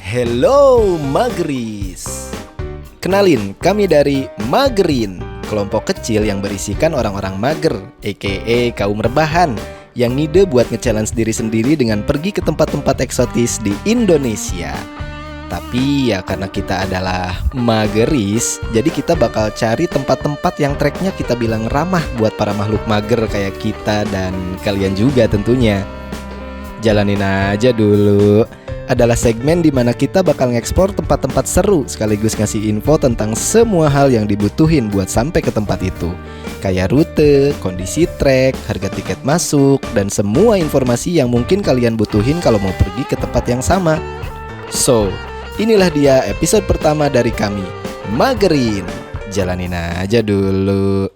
Hello Magris. Kenalin, kami dari Magerin, kelompok kecil yang berisikan orang-orang mager, aka kaum rebahan, yang ngide buat nge-challenge diri sendiri dengan pergi ke tempat-tempat eksotis di Indonesia. Tapi ya karena kita adalah mageris, jadi kita bakal cari tempat-tempat yang treknya kita bilang ramah buat para makhluk mager kayak kita dan kalian juga tentunya. Jalanin aja dulu adalah segmen di mana kita bakal ngeksplor tempat-tempat seru sekaligus ngasih info tentang semua hal yang dibutuhin buat sampai ke tempat itu. Kayak rute, kondisi trek, harga tiket masuk, dan semua informasi yang mungkin kalian butuhin kalau mau pergi ke tempat yang sama. So, inilah dia episode pertama dari kami, Magerin. Jalanin aja dulu.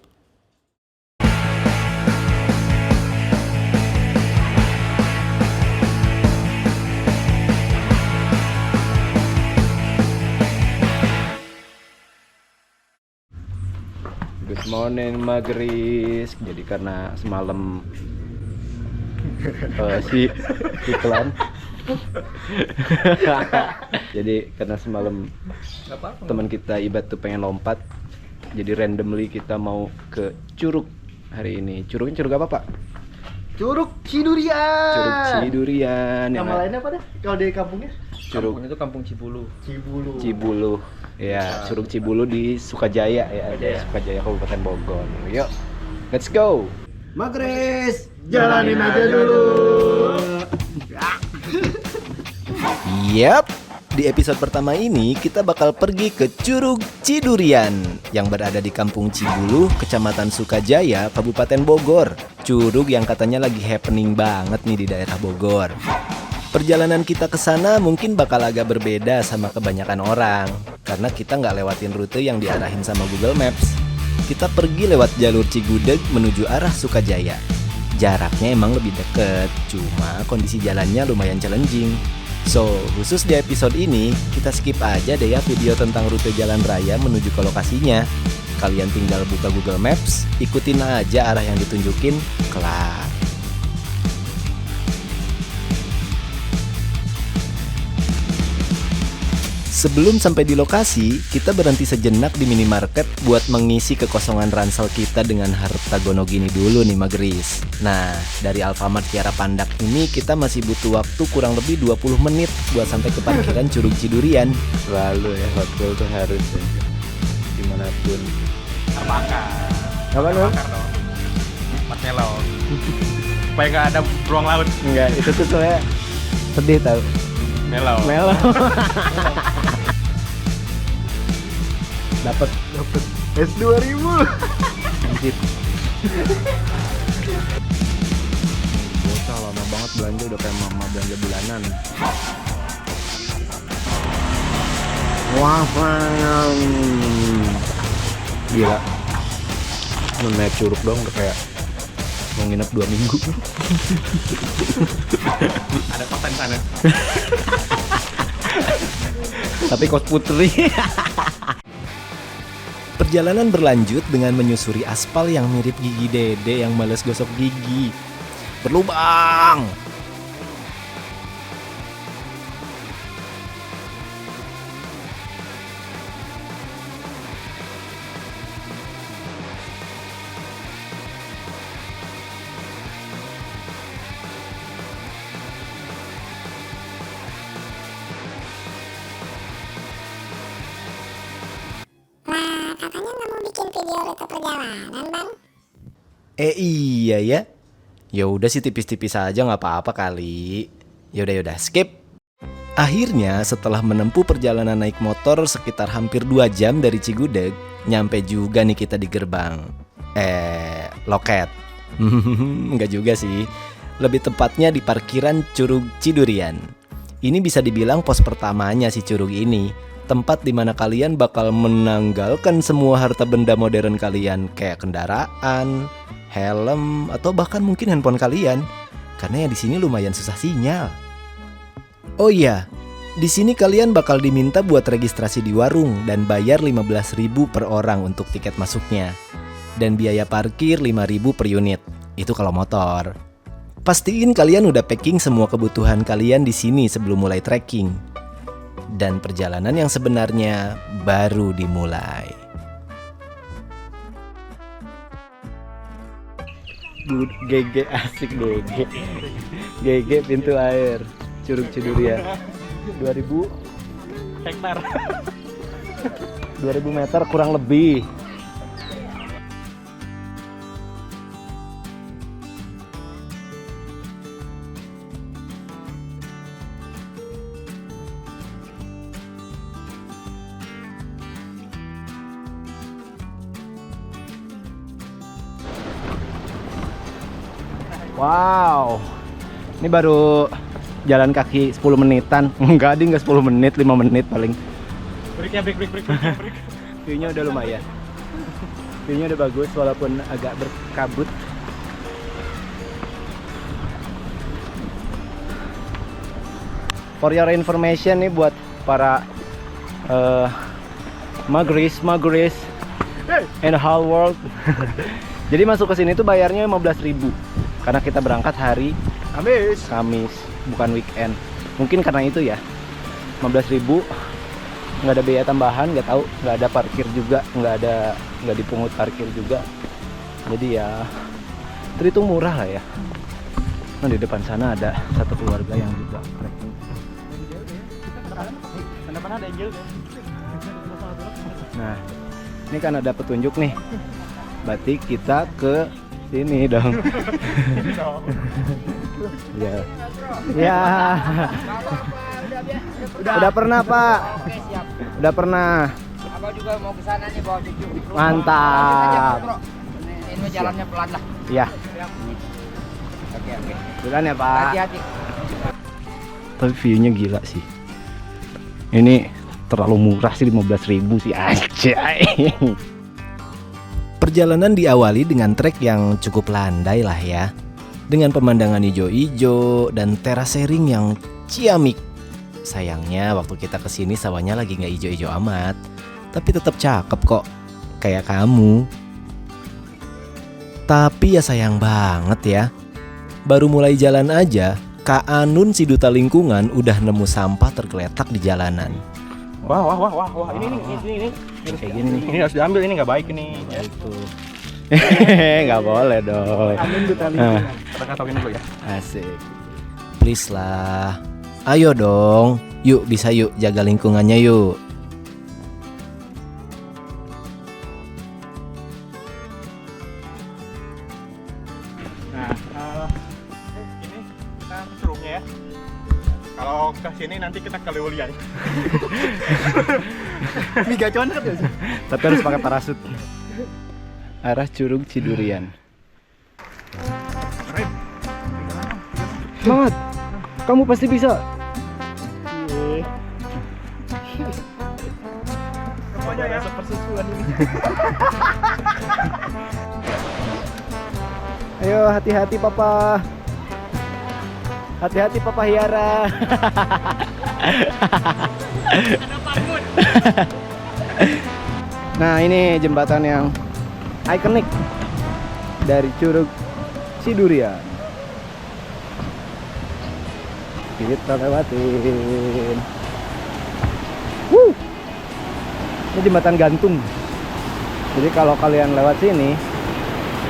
Good morning Magris. Jadi karena semalam si iklan. Jadi karena semalam teman kita Ibad tuh pengen lompat, jadi randomly kita mau ke Curug hari ini. Curug apa Pak? Curug Cidurian. Curug Cidurian. Nama lainnya apa dah? Kalau di kampungnya? Curug Kampung itu Kampung Cibulu. Cibulu. Ya, Curug Cibulu di Sukajaya ya, Sukajaya Kabupaten Bogor. Yuk, let's go. Magris, jalanin aja dulu. Yap, di episode pertama ini kita bakal pergi ke Curug Cidurian yang berada di Kampung Cibulu, Kecamatan Sukajaya, Kabupaten Bogor. Curug yang katanya lagi happening banget nih di daerah Bogor. Perjalanan kita ke sana mungkin bakal agak berbeda sama kebanyakan orang karena kita nggak lewatin rute yang diarahin sama Google Maps. Kita pergi lewat jalur Cigudeg menuju arah Sukajaya. Jaraknya emang lebih deket, cuma kondisi jalannya lumayan challenging. So, khusus di episode ini, kita skip aja deh ya video tentang rute jalan raya menuju ke lokasinya. Kalian tinggal buka Google Maps, ikutin aja arah yang ditunjukin, kelar. Sebelum sampai di lokasi, kita berhenti sejenak di minimarket buat mengisi kekosongan ransel kita dengan harta gonogini dulu nih Magris. Nah, dari Alfamart Kiara Pandak ini kita masih butuh waktu kurang lebih 20 menit buat sampai ke parkiran Curug Cidurian. Lalu ya, waktu itu harus ya, dimanapun. Terbakar. Apa dong? Terbakar dong. Pas melon. Supaya nggak ada ruang laut. Enggak, itu tuh soalnya sedih tau. Melo. Dapat S2000. anjir. Bocah lama banget belanja, udah kayak mama belanja bulanan. Wah, gila. Naik curug dong udah kayak mau nginep 2 minggu. Ada kosan sana. Tapi kos putri. Perjalanan berlanjut dengan menyusuri aspal yang mirip gigi dede yang males gosok gigi. Berlubang. Katanya nggak mau bikin video rute perjalanan, Bang? Iya ya. Ya udah sih tipis-tipis aja nggak apa-apa kali. Yaudah skip. Akhirnya setelah menempuh perjalanan naik motor sekitar hampir 2 jam dari Cigudeg, nyampe juga nih kita di gerbang. Loket. Enggak juga sih. Lebih tepatnya di parkiran Curug Cidurian. Ini bisa dibilang pos pertamanya si Curug ini. Tempat dimana kalian bakal menanggalkan semua harta benda modern kalian kayak kendaraan, helm, atau bahkan mungkin handphone kalian. Karena ya di sini lumayan susah sinyal. Oh iya, di sini kalian bakal diminta buat registrasi di warung dan bayar 15.000 per orang untuk tiket masuknya. Dan biaya parkir 5.000 per unit. Itu kalau motor. Pastiin kalian udah packing semua kebutuhan kalian di sini sebelum mulai trekking. dan perjalanan yang sebenarnya baru dimulai. GG asik GG. GG pintu air Curug Cidurian. 2000 hektar. 2000 meter kurang lebih. Wow, ini baru jalan kaki 10 menitan. Enggak, ding, enggak 10 menit, 5 menit paling. Break. View-nya udah lumayan. View-nya udah bagus walaupun agak berkabut. For your information nih buat para Magris in the whole world. Jadi masuk ke sini tuh bayarnya 15.000 karena kita berangkat hari Kamis, bukan weekend. Mungkin karena itu ya. 15.000, nggak ada biaya tambahan, nggak tahu, nggak ada parkir juga, nggak dipungut parkir juga. Jadi ya terhitung murah lah ya. Nah, di depan sana ada satu keluarga yang juga trekking. Nah, ini kan ada petunjuk nih. Berarti kita ke sini dong. Ya. Ya. Udah pernah, Pak. Oke, siap. Udah pernah. Abang juga mau ke sana nih bawa cucu. Mantap. Ini jalannya pelan lah. Iya. Oke. Bulan ya, Pak. Hati-hati. Tapi view-nya gila sih. Ini terlalu murah sih, 15.000 sih aja. Perjalanan diawali dengan trek yang cukup landai lah ya. Dengan pemandangan hijau-hijau dan terasering yang ciamik. Sayangnya waktu kita kesini sawahnya lagi nggak hijau-hijau amat. Tapi tetap cakep kok, kayak kamu. Tapi ya sayang banget ya. Baru mulai jalan aja, Kak Anun si duta lingkungan udah nemu sampah tergeletak di jalanan. Wah. Ini. Kayak gini nih. Ini harus diambil, ini nggak baik ini. Itu. Nggak boleh dong. Kita kantongin dulu ya. Asik. Please lah. Ayo dong. Yuk, bisa yuk jaga lingkungannya yuk. Nah, ini kita curugnya ya. Kalau ke sini nanti kita ke Leulian. Migacuan kan ya? Tapi harus pakai parasut. Arah Curug Cidurian. Semangat. Kamu pasti bisa. Semuanya ya. Ayo, hati-hati Papa. Hati-hati Papa Hiara. Nah, ini jembatan yang ikonik dari Curug Cidurian. Kita lewatin. Ini jembatan gantung. Jadi kalau kalian lewat sini,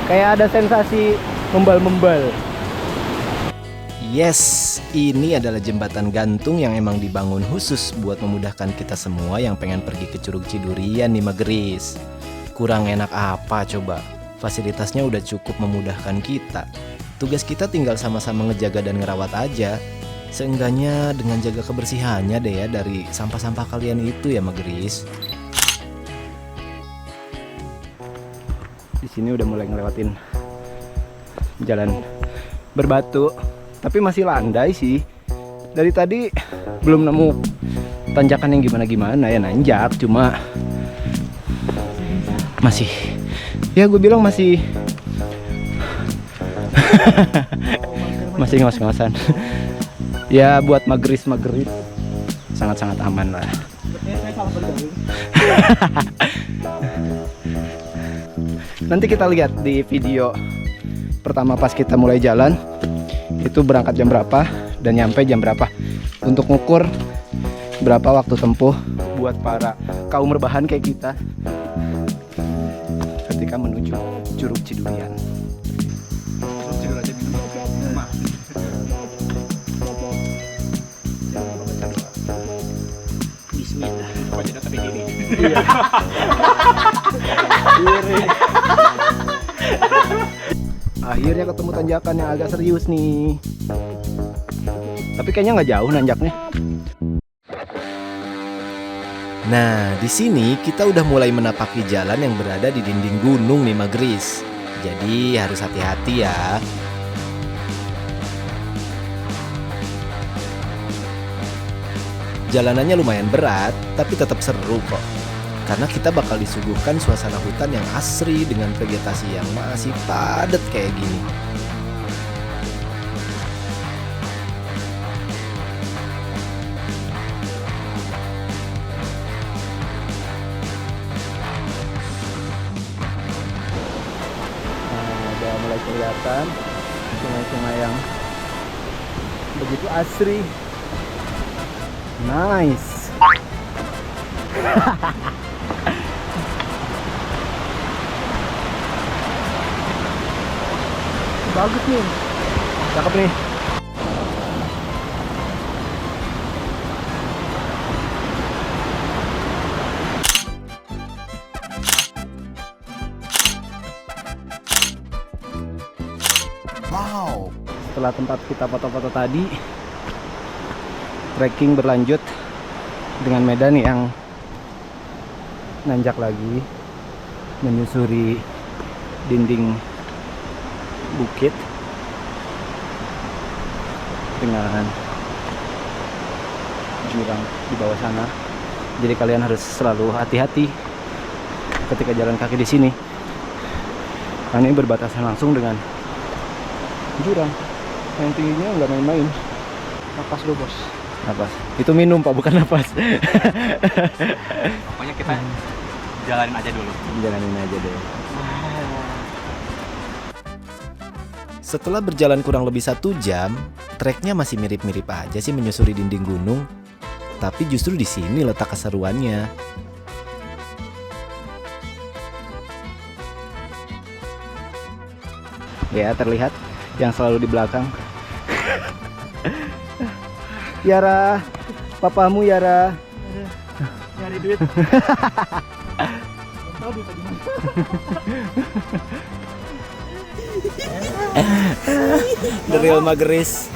kayak ada sensasi membal-membal. Yes, ini adalah jembatan gantung yang emang dibangun khusus buat memudahkan kita semua yang pengen pergi ke Curug Cidurian nih Magris. Kurang enak apa coba? Fasilitasnya udah cukup memudahkan kita. Tugas kita tinggal sama-sama ngejaga dan ngerawat aja. Seenggaknya dengan jaga kebersihannya deh ya dari sampah-sampah kalian itu ya Magris. Di sini udah mulai ngelewatin jalan berbatu, tapi masih landai sih. Dari tadi belum nemu tanjakan yang gimana-gimana ya, nanjak cuma masih, ya gue bilang masih masih ngos-ngosan. Ya buat Magris sangat-sangat aman lah. Nanti kita lihat di video pertama pas kita mulai jalan itu berangkat jam berapa dan nyampe jam berapa untuk ngukur berapa waktu tempuh buat para kaum rebahan kayak kita ketika menuju Curug Cidurian. Bismillah. Iya. Akhirnya ketemu tanjakan yang agak serius nih. Tapi kayaknya nggak jauh nanjaknya. Nah, di sini kita udah mulai menapaki jalan yang berada di dinding gunung nih Magris. Jadi harus hati-hati ya. Jalanannya lumayan berat, tapi tetap seru kok. Karena kita bakal disuguhkan suasana hutan yang asri dengan vegetasi yang masih padat kayak gini. Nah, udah mulai kelihatan sungai-sungai yang begitu asri. Nice. Bagus nih. Cakep nih. Wow. Setelah tempat kita foto-foto tadi, trekking berlanjut dengan medan yang nanjak lagi, menyusuri dinding bukit dengan jurang di bawah sana. Jadi kalian harus selalu hati-hati ketika jalan kaki di sini, karena ini berbatasan langsung dengan jurang yang tingginya nggak main-main. Napas lo bos. Napas. Itu minum pak, bukan napas. Pokoknya kita jalanin aja dulu. Jalanin aja deh. Setelah berjalan kurang lebih 1 jam, treknya masih mirip-mirip aja sih menyusuri dinding gunung. Tapi justru di sini letak keseruannya. Ya, terlihat yang selalu di belakang. Yara, papamu Yara. Nyari duit. The real Magris.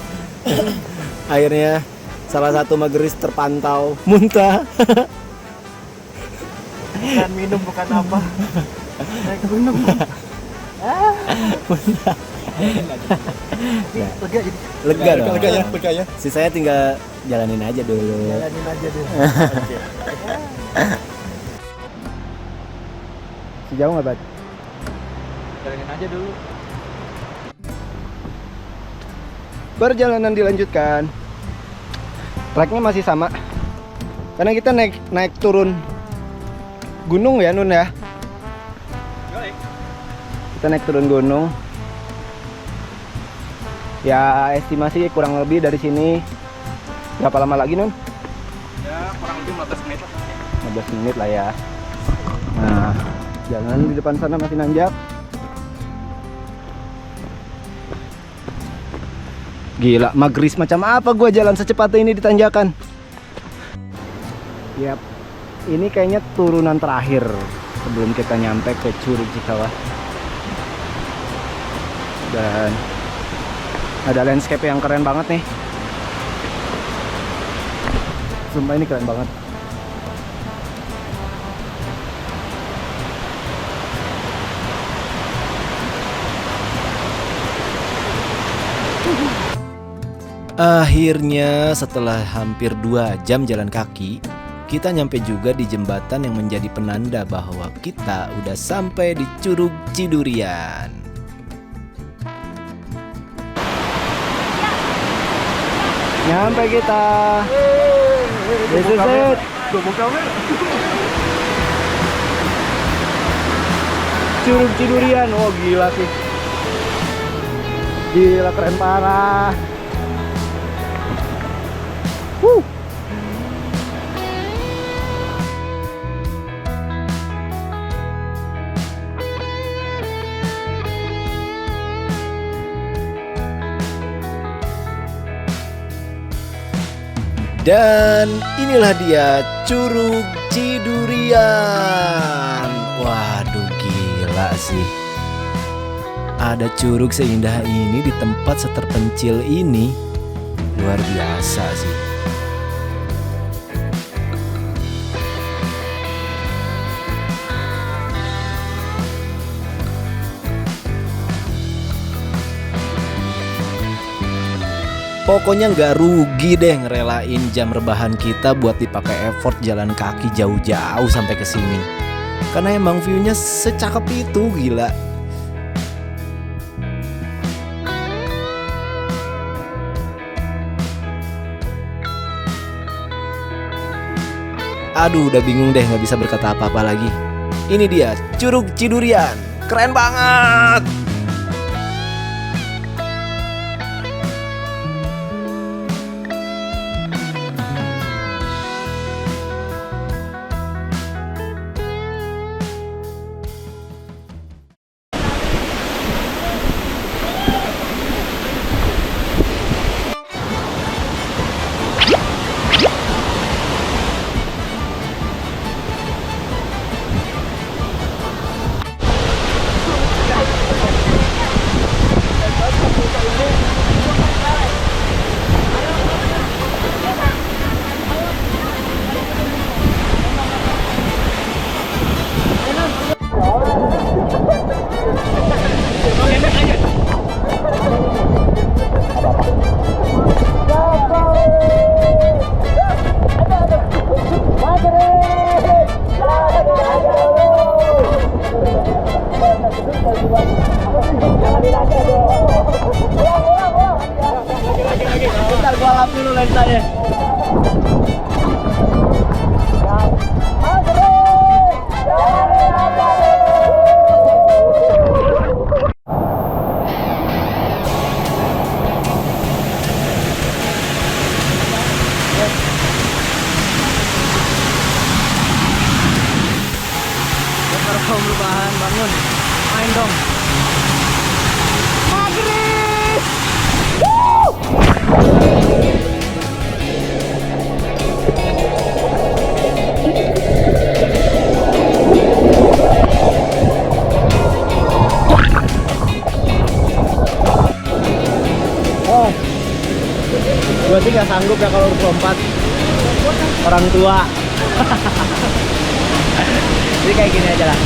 Akhirnya salah satu Magris terpantau muntah. Bukan minum, bukan apa. Naik gunung. Muntah. Lega jadi. Lega dong. Lega ya. Sisanya tinggal jalanin aja dulu. Jalanin aja deh. Sejauh nggak bat? Jalanin aja dulu. Perjalanan dilanjutkan. Treknya masih sama. Karena kita naik turun gunung ya Nun ya. Kita naik turun gunung. Ya estimasi kurang lebih dari sini berapa lama lagi Nun? Ya kurang lebih 15 menit lah. 15 menit lah ya. Nah, jalan di depan sana masih nanjak. Gila, Magris macam apa gua jalan secepat ini di tanjakan. Yap, ini kayaknya turunan terakhir sebelum kita nyampe ke Curug Cikawah. Dan ada landscape yang keren banget nih. Sumpah ini keren banget. Akhirnya setelah hampir 2 jam jalan kaki, kita nyampe juga di jembatan yang menjadi penanda bahwa kita udah sampai di Curug Cidurian. Nyampe kita. This is it. Curug Cidurian. Oh gila sih. Gila keren parah. Dan inilah dia Curug Cidurian. Waduh, gila sih. Ada curug seindah ini di tempat seterpencil ini. Luar biasa sih. Pokoknya nggak rugi deh ngerelain jam rebahan kita buat dipakai effort jalan kaki jauh-jauh sampai ke sini. Karena emang view-nya secakep itu, gila. Aduh, udah bingung deh, nggak bisa berkata apa-apa lagi. Ini dia Curug Cidurian, keren banget. Bentar gua lap dulu lensanya. Kaum perubahan bangun, main dong. Gue sih gak sanggup ya kalau harus lompat. Orang tua. Jadi kayak gini aja lah.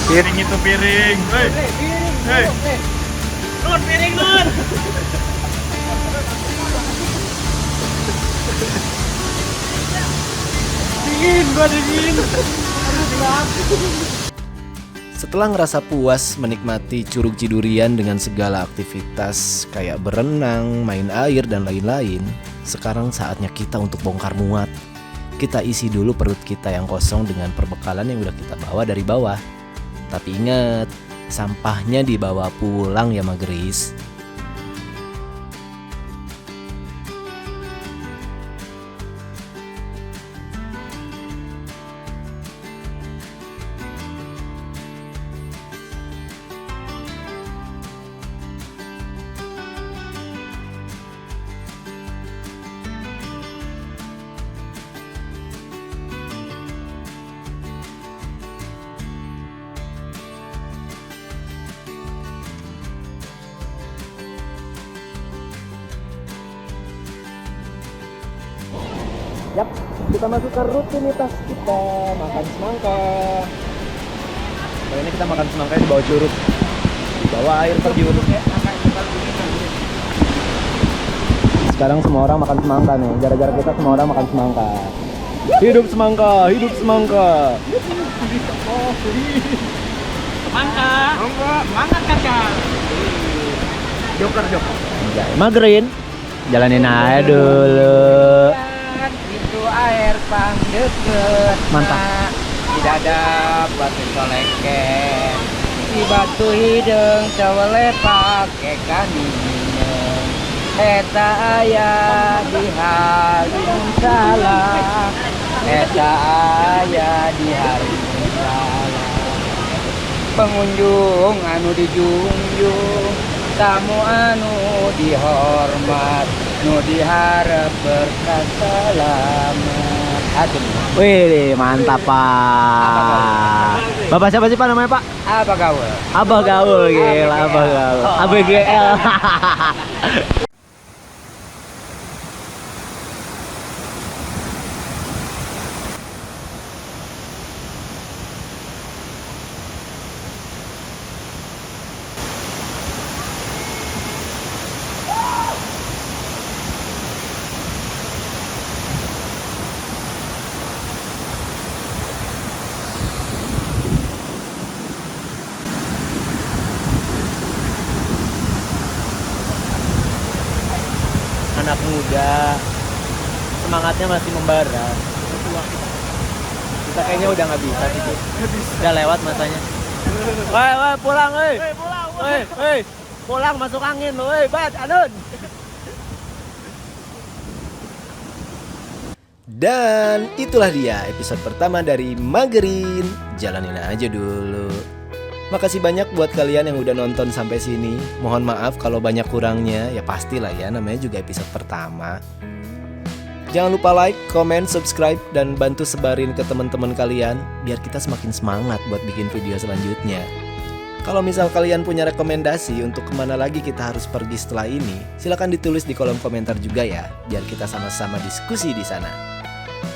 Piring itu piring. Hei. Hei. Nun, piring nun. Dingin, gua dingin. Setelah ngerasa puas menikmati Curug Cidurian dengan segala aktivitas kayak berenang, main air, dan lain-lain, sekarang saatnya kita untuk bongkar muat. Kita isi dulu perut kita yang kosong dengan perbekalan yang udah kita bawa dari bawah. Tapi ingat, sampahnya dibawa pulang ya Magris. Yap, kita masuk ke rutinitas kita makan semangka. Kali ini kita makan semangka di bawah curug, di bawah air terjun. Sekarang semua orang makan semangka nih, gara-gara kita semua orang makan semangka. Hidup semangka, hidup semangka. Semangka. Semangat kakak. Joker. Magerin, jalanin aja dulu. Itu air pang deket. Mantap. Tidak ada batu coleken. Di batu hidung cewek pake kaninnya. Eta aya di halim salah. Eta aya di halim salah. Pengunjung anu dijunjung tamu anu dihormat nu diharap berkah selamat. Atuh. Wih, mantap Pak. Bapak siapa sih Pak namanya Pak? Apa gaul? Abah Gaul, gila Abah Gaul. ABGL. Anak muda, semangatnya masih membara. Kita kayaknya udah nggak bisa sih, udah lewat masanya. Woi, pulang, pulang masuk angin, woi, bat, anun. Dan itulah dia episode pertama dari Magerin. Jalanin aja dulu. Makasih banyak buat kalian yang udah nonton sampai sini. Mohon maaf kalau banyak kurangnya. Ya pastilah ya, namanya juga episode pertama. Jangan lupa like, comment, subscribe, dan bantu sebarin ke teman-teman kalian biar kita semakin semangat buat bikin video selanjutnya. Kalau misal kalian punya rekomendasi untuk kemana lagi kita harus pergi setelah ini, silakan ditulis di kolom komentar juga ya, biar kita sama-sama diskusi di sana.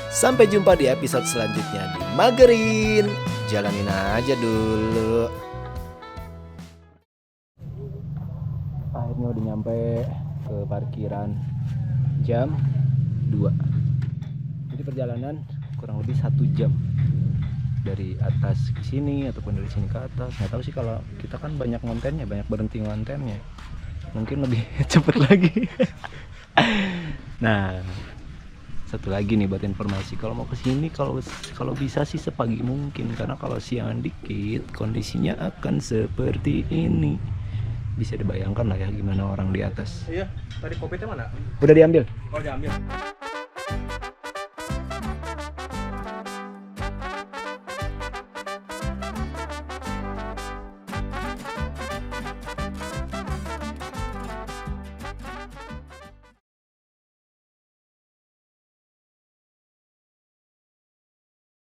Sampai jumpa di episode selanjutnya di Magerin. Jalanin aja dulu. Akhirnya udah nyampe ke parkiran jam 2. Jadi perjalanan kurang lebih 1 jam dari atas ke sini ataupun dari sini ke atas. Nggak tahu sih, kalau kita kan banyak ngontennya, banyak berhenti ngontennya, mungkin lebih cepet lagi. Nah, satu lagi nih buat informasi, kalau mau kesini kalau bisa sih sepagi mungkin, karena kalau siangan dikit kondisinya akan seperti ini. Bisa dibayangkan lah ya gimana orang di atas. Iya, tadi kopinya mana? Udah diambil. Oh, diambil.